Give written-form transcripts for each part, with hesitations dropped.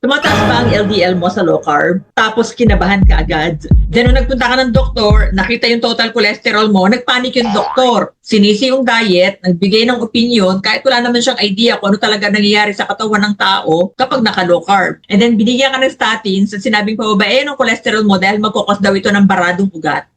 Tumataas ba ang LDL mo sa low carb? Tapos kinabahan ka agad. Then nung nagpunta ka ng doktor, nakita yung total cholesterol mo, nagpanik yung doktor. Sinisi yung diet, nagbigay ng opinion, kahit wala naman siyang idea kung ano talaga nangyayari sa katawan ng tao kapag naka-low carb. And then binigyan ka ng statins at sinabing pababae ng cholesterol mo dahil magkukos daw ito ng baradong ugat.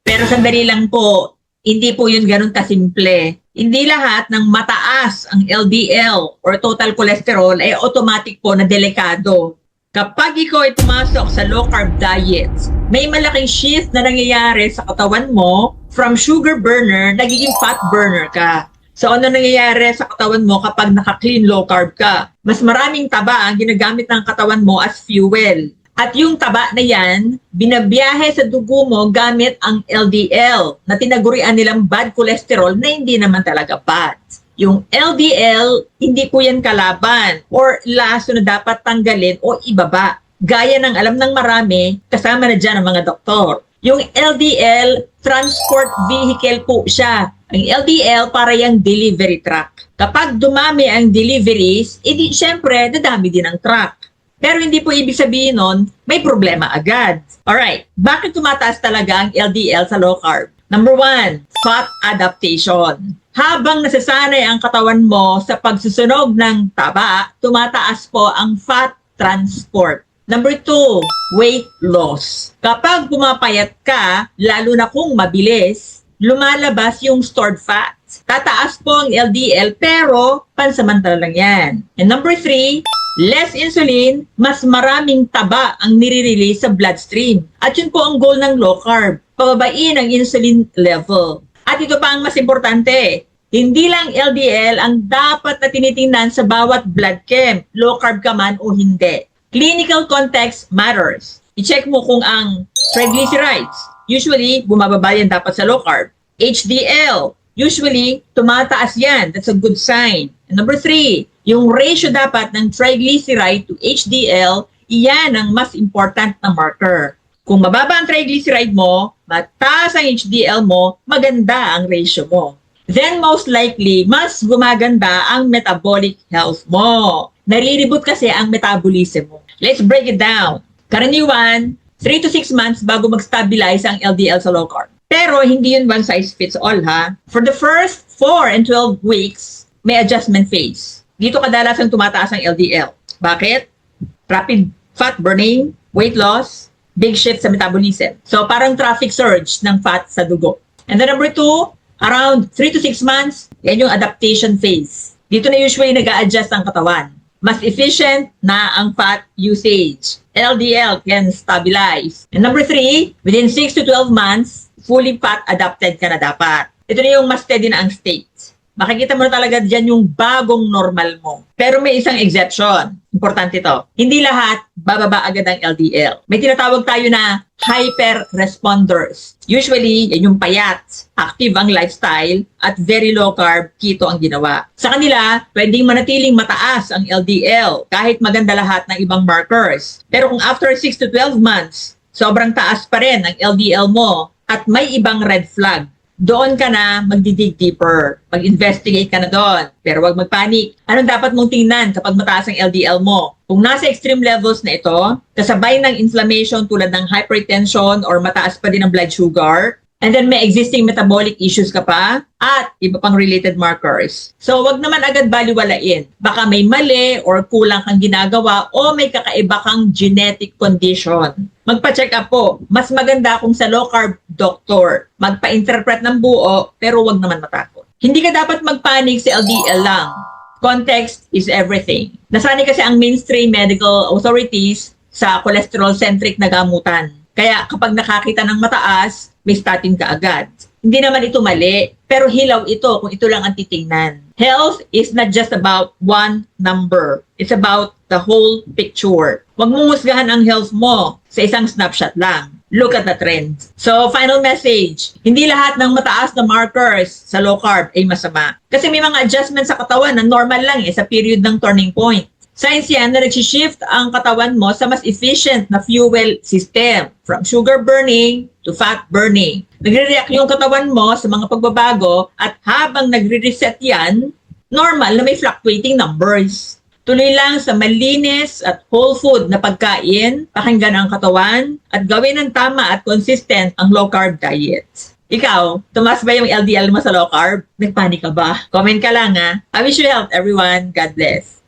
Pero sandali lang po, hindi po yun ganun kasimple. Hindi lahat ng mataas ang LDL or total cholesterol ay automatic po na delikado. Kapag ikaw ay pumasok sa low carb diet, may malaking shift na nangyayari sa katawan mo from sugar burner, nagiging fat burner ka. So ano nangyayari sa katawan mo kapag naka-clean low carb ka? Mas maraming taba ang ginagamit ng katawan mo as fuel. At yung taba na yan, binabiyahe sa dugo mo gamit ang LDL na tinagurian nilang bad cholesterol na hindi naman talaga bad. Yung LDL, hindi po yan kalaban or laso na dapat tanggalin o ibaba. Gaya ng alam ng marami, kasama na dyan ang mga doktor. Yung LDL, transport vehicle po siya. Ang LDL para yung delivery truck. Kapag dumami ang deliveries, edi syempre, dadami din ang truck. Pero hindi po ibig sabihin nun, may problema agad. Alright, bakit tumataas talaga ang LDL sa low carb? Number 1, fat adaptation. Habang nasasanay ang katawan mo sa pagsusunog ng taba, tumataas po ang fat transport. Number 2, weight loss. Kapag pumapayat ka, lalo na kung mabilis, lumalabas yung stored fat. Tataas po ang LDL pero pansamantala lang yan. And number 3, less insulin, mas maraming taba ang nire-release sa bloodstream. At yun po ang goal ng low carb, pababain ang insulin level. At ito pa ang mas importante, hindi lang LDL ang dapat na tinitingnan sa bawat blood chem, low carb ka man o hindi. Clinical context matters. I-check mo kung ang triglycerides, usually bumababa yan dapat sa low carb. HDL, usually tumataas yan, that's a good sign. And number 3, yung ratio dapat ng triglyceride to HDL, iyan ang mas important na marker. Kung mababa ang triglyceride mo, mataas ang HDL mo, maganda ang ratio mo. Then most likely, mas gumaganda ang metabolic health mo. Nariribot kasi ang metabolism mo. Let's break it down. Karaniwan, 3 to 6 months bago mag-stabilize ang LDL sa low carb. Pero hindi yun one size fits all ha. For the first 4 and 12 weeks, may adjustment phase. Dito kadalasan tumataas ang LDL. Bakit? Rapid fat burning, weight loss, big shift sa metabolism. So parang traffic surge ng fat sa dugo. And then number 2, around 3 to 6 months, yan yung adaptation phase. Dito na usually nag-a-adjust ang katawan. Mas efficient na ang fat usage. LDL can stabilize. And number 3, within 6 to 12 months, fully fat adapted ka na dapat. Ito na yung mas steady na ang state. Makikita mo na talaga dyan yung bagong normal mo. Pero may isang exception. Importante to. Hindi lahat bababa agad ang LDL. May tinatawag tayo na hyper-responders. Usually, yan yung payat, active ang lifestyle, at very low carb, keto ang ginawa. Sa kanila, pwedeng manatiling mataas ang LDL kahit maganda lahat ng ibang markers. Pero kung after 6 to 12 months, sobrang taas pa rin ang LDL mo at may ibang red flag, doon ka na magdidig deeper. Mag-investigate ka na doon. Pero huwag magpanik. Anong dapat mong tingnan kapag mataas ang LDL mo? Kung nasa extreme levels na ito, kasabay ng inflammation tulad ng hypertension or mataas pa din ang blood sugar, and then may existing metabolic issues ka pa, at iba pang related markers. So wag naman agad baliwalain. Baka may mali or kulang kang ginagawa o may kakaiba kang genetic condition. Magpa-check up po. Mas maganda kung sa low carb doctor. Magpa-interpret ng buo pero wag naman matakot. Hindi ka dapat magpanik sa LDL lang. Context is everything. Nasanay kasi ang mainstream medical authorities sa cholesterol-centric na gamutan. Kaya kapag nakakita ng mataas, may statin ka agad. Hindi naman ito mali, pero hilaw ito kung ito lang ang titingnan. Health is not just about one number. It's about the whole picture. Huwag mong husgahan ang health mo sa isang snapshot lang. Look at the trend. So, final message. Hindi lahat ng mataas na markers sa low carb ay masama. Kasi may mga adjustments sa katawan na normal lang sa period ng turning point. Science yan na nagsishift ang katawan mo sa mas efficient na fuel system from sugar burning to fat burning. Nagre-react yung katawan mo sa mga pagbabago at habang nagre-reset yan, normal na may fluctuating numbers. Tuloy lang sa malinis at whole food na pagkain, pakinggan ang katawan, at gawin ng tama at consistent ang low-carb diet. Ikaw, tumas ba yung LDL mo sa low-carb? Nagpanik ka ba? Comment ka lang ha. I wish you health everyone. God bless.